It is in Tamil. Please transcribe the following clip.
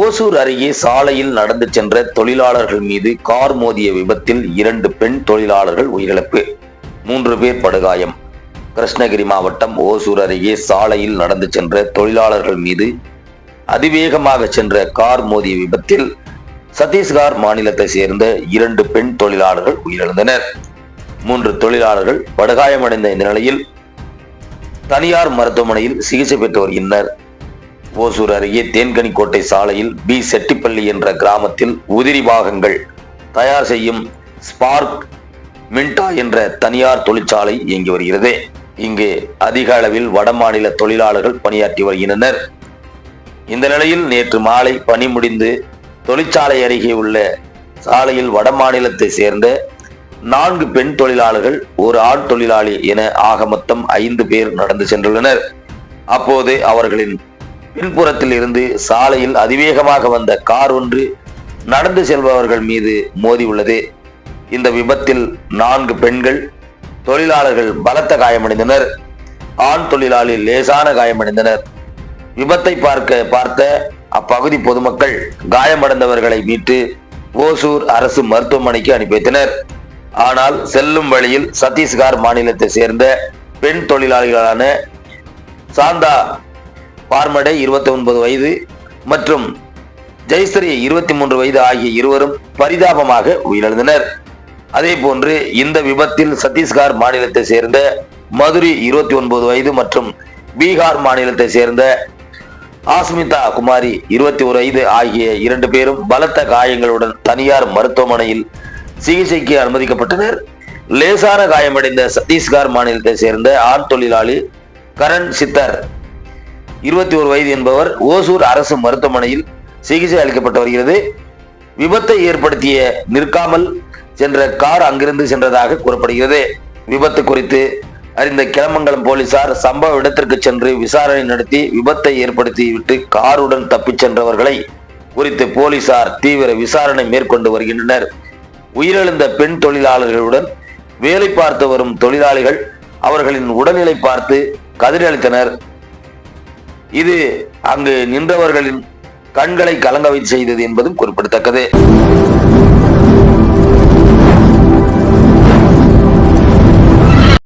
ஓசூர் அருகே சாலையில் நடந்து சென்ற தொழிலாளர்கள் மீது கார் மோதிய விபத்தில் 2 பெண் தொழிலாளர்கள் உயிரிழப்பு, 3 பேர் படுகாயம். கிருஷ்ணகிரி மாவட்டம் ஓசூர் அருகே சாலையில் நடந்து சென்ற தொழிலாளர்கள் மீது அதிவேகமாக சென்ற கார் மோதிய விபத்தில் சத்தீஸ்கர் மாநிலத்தை சேர்ந்த 2 பெண் தொழிலாளர்கள் உயிரிழந்தனர். 3 தொழிலாளர்கள் படுகாயமடைந்த இந்த நிலையில் தனியார் மருத்துவமனையில் சிகிச்சை பெற்று வருகின்றனர். ஓசூர் அருகே தேன்கனிக்கோட்டை சாலையில் பி செட்டிப்பள்ளி என்ற கிராமத்தில் உதிரி பாகங்கள் தயார் செய்யும் ஸ்பார்க் மின்டா என்ற தனியார் தொழிற்சாலை இயங்கி வருகிறது. இங்கு அதிக அளவில் வடமாநில தொழிலாளர்கள் பணியாற்றி வருகின்றனர். இந்த நிலையில் நேற்று மாலை பணி முடிந்து தொழிற்சாலை அருகே உள்ள சாலையில் வடமாநிலத்தை சேர்ந்த 4 பெண் தொழிலாளர்கள், ஒரு ஆண் தொழிலாளி என ஆக மொத்தம் 5 பேர் நடந்து சென்றுள்ளனர். அப்போது அவர்களின் பின்புறத்தில் இருந்து சாலையில் அதிவேகமாக வந்த கார் ஒன்று நடந்து செல்பவர்கள் மீது மோதி உள்ளது. இந்த விபத்தில் 4 பெண்கள் தொழிலாளர்கள் பலத்த காயமடைந்தனர். ஆண் தொழிலாளி லேசான காயமடைந்தனர். விபத்தை பார்த்த அப்பகுதி பொதுமக்கள் காயமடைந்தவர்களை மீட்டு ஓசூர் அரசு மருத்துவமனைக்கு அனுப்பி வைத்தனர். ஆனால் செல்லும் வழியில் சத்தீஸ்கர் மாநிலத்தை சேர்ந்த பெண் தொழிலாளிகளான சாந்தா பார்மடே 29 வயது மற்றும் ஜெயஸ்ரீ 23 வயது ஆகிய இருவரும் பரிதாபமாக உயிரிழந்தனர். அதே போன்று இந்த விபத்தில் சத்தீஸ்கர் மாநிலத்தை சேர்ந்த மதுரி 29 வயது மற்றும் பீகார் மாநிலத்தை சேர்ந்த ஆஸ்மிதா குமாரி 21 வயது ஆகிய 2 பேரும் பலத்த காயங்களுடன் தனியார் மருத்துவமனையில் சிகிச்சைக்கு அனுமதிக்கப்பட்டனர். லேசான காயமடைந்த சத்தீஸ்கர் மாநிலத்தை சேர்ந்த ஆண் தொழிலாளி கரண் சித்தர் 21 வயது என்பவர் ஓசூர் அரசு மருத்துவமனையில் சிகிச்சை அளிக்கப்பட்டு வருகிறது. விபத்தை ஏற்படுத்திய நிற்காமல் சென்ற கார் அங்கிருந்து சென்றதாக கூறப்படுகிறது. விபத்து குறித்து அறிந்த கிளமங்கலம் போலீசார் சம்பவ இடத்திற்கு சென்று விசாரணை நடத்தி விபத்தை ஏற்படுத்திவிட்டு காருடன் தப்பிச் சென்றவர்களை குறித்து போலீசார் தீவிர விசாரணை மேற்கொண்டு வருகின்றனர். உயிரிழந்த பெண் தொழிலாளர்களுடன் வேலை பார்த்து வரும் தொழிலாளிகள் அவர்களின் உடல்நிலை பார்த்து கதிரளித்தனர். இது அங்கு நின்றவர்களின் கண்களை கலங்க செய்தது என்பதும் குறிப்பிடத்தக்கது.